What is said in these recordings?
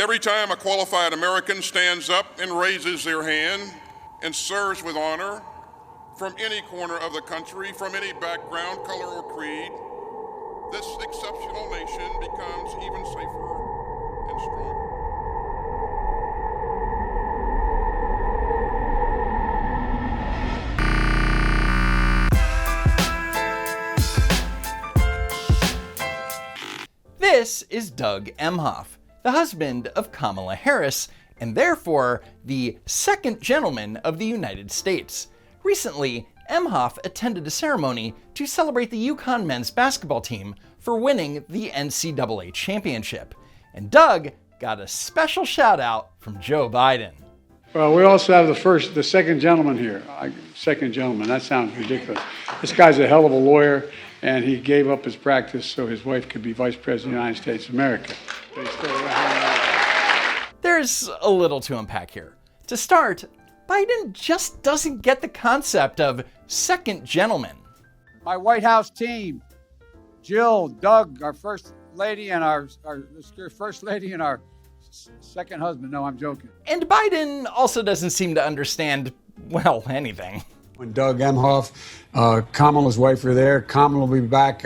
Every time a qualified American stands up and raises their hand and serves with honor, from any corner of the country, from any background, color, or creed, this exceptional nation becomes even safer and stronger. This is Doug Emhoff, the husband of Kamala Harris, and therefore the second gentleman of the United States. Recently, Emhoff attended a ceremony to celebrate the UConn men's basketball team for winning the NCAA championship. And Doug got a special shout out from Joe Biden. Well, we also have the second gentleman here. Second gentleman, that sounds ridiculous. This guy's a hell of a lawyer, and he gave up his practice so his wife could be Vice President of the United States of America. But he's still around. There's a little to unpack here. To start, Biden just doesn't get the concept of second gentleman. My White House team, Jill, Doug, our first lady, and our first lady and our second husband. No, I'm joking. And Biden also doesn't seem to understand, well, anything. When Doug Emhoff, Kamala's wife are there. Kamala will be back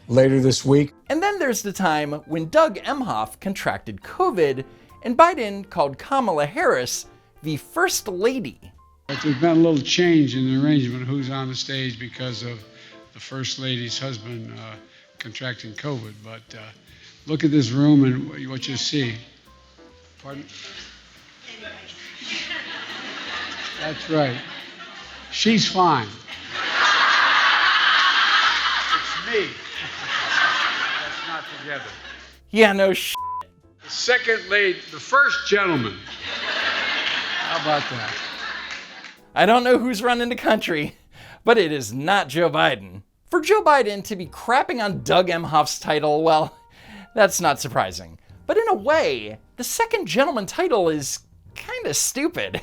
later this week. And then there's the time when Doug Emhoff contracted COVID, and Biden called Kamala Harris the First Lady. There's been a little change in the arrangement of who's on the stage because of the First Lady's husband contracting COVID. But look at this room and what you see. Pardon? That's right. She's fine. It's me. That's not together. Yeah, no The second lady, the first gentleman. How about that? I don't know who's running the country, but it is not Joe Biden. For Joe Biden to be crapping on Doug Emhoff's title, well, that's not surprising. But in a way, the second gentleman title is kinda stupid.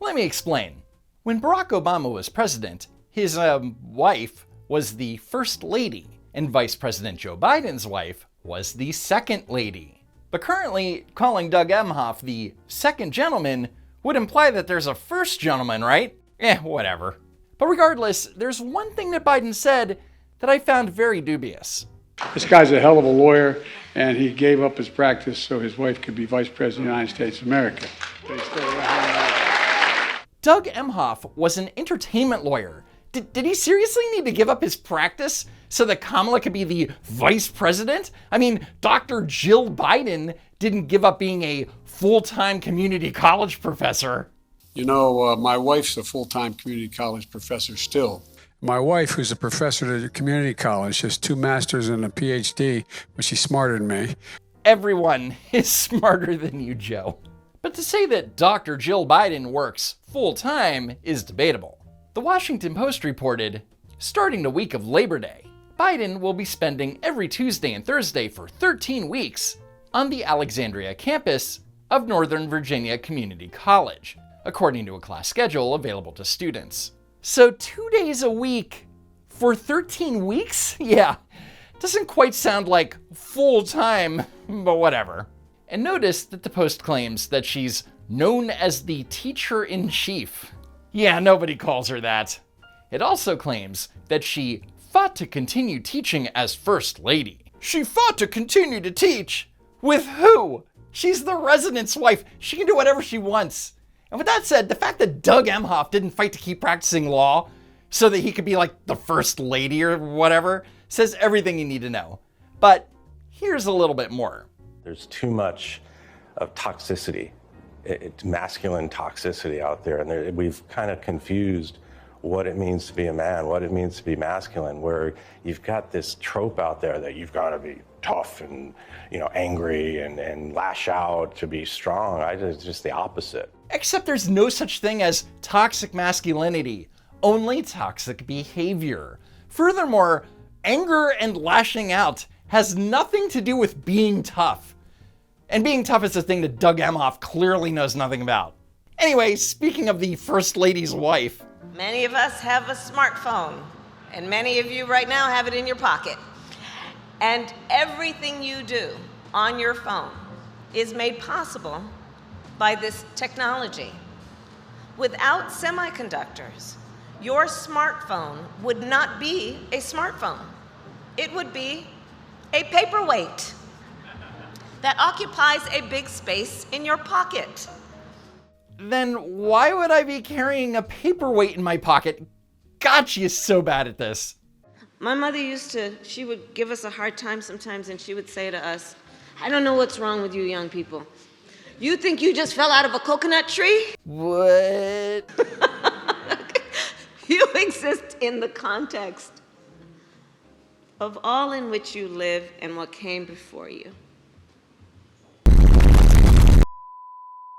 Let me explain. When Barack Obama was president, his wife was the First Lady, and Vice President Joe Biden's wife was the Second Lady. But currently, calling Doug Emhoff the second gentleman would imply that there's a first gentleman, right? Whatever. But regardless, there's one thing that Biden said that I found very dubious. This guy's a hell of a lawyer, and he gave up his practice so his wife could be Vice President of the United States of America. But he's still around. Doug Emhoff was an entertainment lawyer. Did he seriously need to give up his practice so that Kamala could be the vice president? I mean, Dr. Jill Biden didn't give up being a full-time community college professor. You know, my wife's a full-time community college professor still. My wife, who's a professor at a community college, has 2 masters and a PhD, but she's smarter than me. Everyone is smarter than you, Joe. But to say that Dr. Jill Biden works full-time is debatable. The Washington Post reported, starting the week of Labor Day, Biden will be spending every Tuesday and Thursday for 13 weeks on the Alexandria campus of Northern Virginia Community College, according to a class schedule available to students. So 2 days a week for 13 weeks? Yeah, doesn't quite sound like full-time, but whatever. And notice that the Post claims that she's known as the teacher-in-chief. Yeah, nobody calls her that. It also claims that she fought to continue teaching as First Lady. She fought to continue to teach? With who? She's the resident's wife. She can do whatever she wants. And with that said, the fact that Doug Emhoff didn't fight to keep practicing law so that he could be like the First Lady or whatever says everything you need to know. But here's a little bit more. There's too much of toxicity. It's masculine toxicity out there, and we've kind of confused what it means to be a man, what it means to be masculine, where you've got this trope out there that you've got to be tough and, angry and lash out to be strong. It's just the opposite. Except there's no such thing as toxic masculinity, only toxic behavior. Furthermore, anger and lashing out has nothing to do with being tough. And being tough is a thing that Doug Emhoff clearly knows nothing about. Anyway, speaking of the First Lady's wife. Many of us have a smartphone, and many of you right now have it in your pocket. And everything you do on your phone is made possible by this technology. Without semiconductors, your smartphone would not be a smartphone. It would be a paperweight that occupies a big space in your pocket. Then why would I be carrying a paperweight in my pocket? God, she is so bad at this. My mother she would give us a hard time sometimes, and she would say to us, I don't know what's wrong with you young people. You think you just fell out of a coconut tree? What? You exist in the context of all in which you live and what came before you.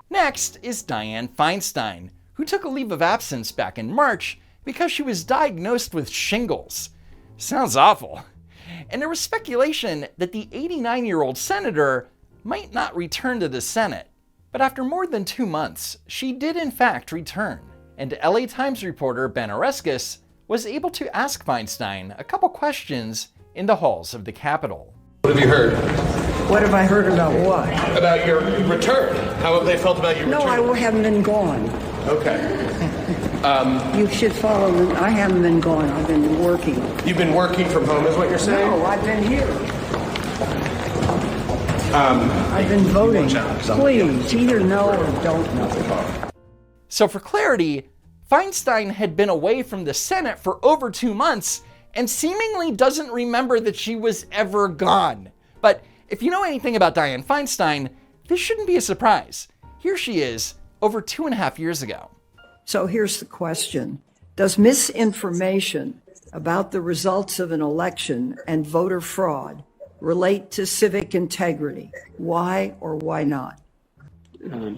Next is Dianne Feinstein, who took a leave of absence back in March because she was diagnosed with shingles. Sounds awful. And there was speculation that the 89-year-old senator might not return to the Senate. But after more than 2 months, she did in fact return. And LA Times reporter Ben Oreskes was able to ask Feinstein a couple questions in the halls of the Capitol. What have you heard? What have I heard about what? About your return. How have they felt about your No, return? I haven't been gone. Okay. You should follow them. I haven't been gone. I've been working. You've been working from home, is what you're saying? No, I've been here. I've been voting. Please, either know or don't know. So for clarity, Feinstein had been away from the Senate for over 2 months and seemingly doesn't remember that she was ever gone. But if you know anything about Dianne Feinstein, this shouldn't be a surprise. Here she is, over 2.5 years ago. So here's the question. Does misinformation about the results of an election and voter fraud relate to civic integrity? Why or why not?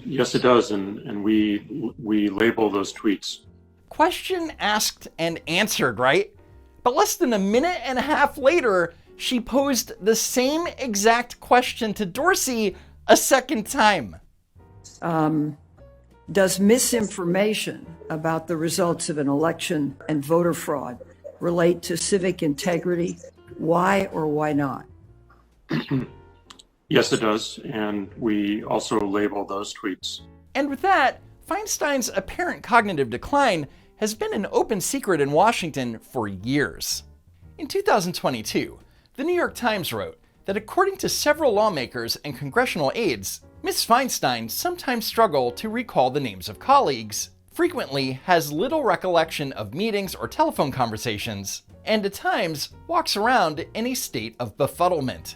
Yes, it does, and we label those tweets. Question asked and answered, right? But less than a minute and a half later, she posed the same exact question to Dorsey a second time. Does misinformation about the results of an election and voter fraud relate to civic integrity? Why or why not? Yes, it does, and we also label those tweets. And with that, Feinstein's apparent cognitive decline has been an open secret in Washington for years. In 2022, the New York Times wrote that according to several lawmakers and congressional aides, Ms. Feinstein sometimes struggles to recall the names of colleagues, frequently has little recollection of meetings or telephone conversations, and at times walks around in a state of befuddlement.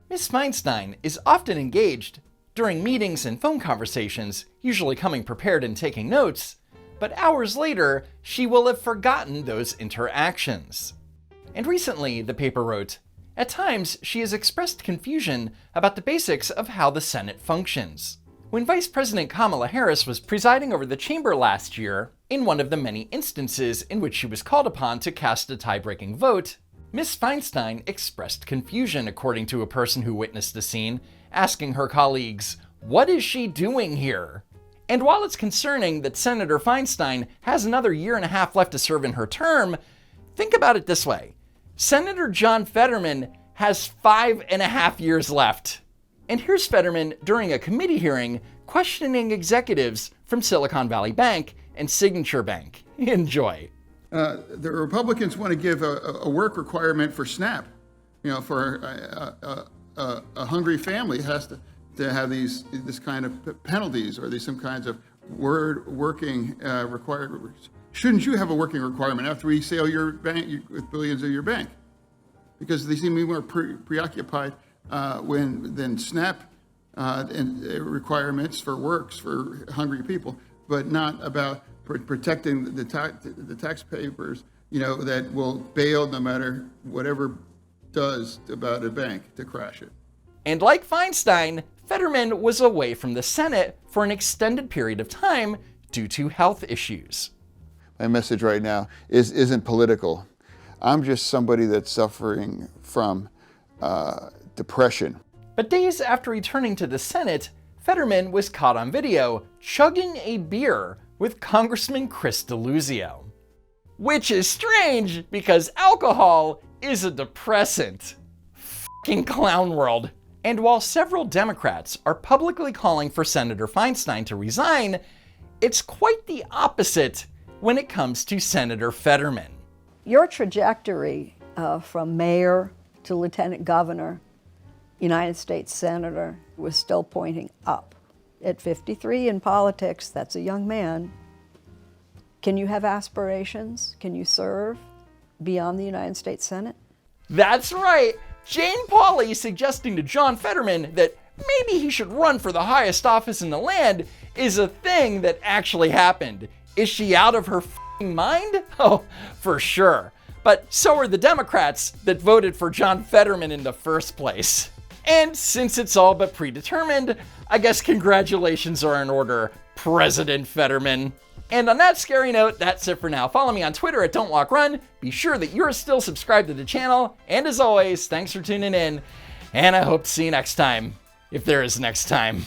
Ms. Feinstein is often engaged during meetings and phone conversations, usually coming prepared and taking notes, but hours later, she will have forgotten those interactions. And recently, the paper wrote, at times she has expressed confusion about the basics of how the Senate functions. When Vice President Kamala Harris was presiding over the chamber last year, in one of the many instances in which she was called upon to cast a tie-breaking vote, Ms. Feinstein expressed confusion, according to a person who witnessed the scene, asking her colleagues, "What is she doing here?" And while it's concerning that Senator Feinstein has another 1.5 years left to serve in her term, think about it this way. Senator John Fetterman has 5.5 years left. And here's Fetterman during a committee hearing questioning executives from Silicon Valley Bank and Signature Bank. Enjoy. The Republicans want to give a work requirement for SNAP. You know, for a hungry family has to have this kind of penalties or some kinds of working required. Shouldn't you have a working requirement after we sell your bank with billions of your bank? Because they seem to be more preoccupied than SNAP and requirements for works for hungry people, but not about protecting the taxpayers, you know, that will bail no matter whatever does about a bank to crash it. And like Feinstein, Fetterman was away from the Senate for an extended period of time due to health issues. My message right now isn't political. I'm just somebody that's suffering from depression. But days after returning to the Senate, Fetterman was caught on video chugging a beer with Congressman Chris DeLuzio. Which is strange because alcohol is a depressant. Fucking clown world. And while several Democrats are publicly calling for Senator Feinstein to resign, it's quite the opposite when it comes to Senator Fetterman. Your trajectory from mayor to lieutenant governor, United States senator, was still pointing up. At 53 in politics, that's a young man. Can you have aspirations? Can you serve beyond the United States Senate? That's right! Jane Pauley suggesting to John Fetterman that maybe he should run for the highest office in the land is a thing that actually happened. Is she out of her f***ing mind? Oh, for sure. But so are the Democrats that voted for John Fetterman in the first place. And since it's all but predetermined, I guess congratulations are in order, President Fetterman. And on that scary note, that's it for now. Follow me on Twitter at Don't Walk Run. Be sure that you're still subscribed to the channel. And as always, thanks for tuning in. And I hope to see you next time, if there is next time.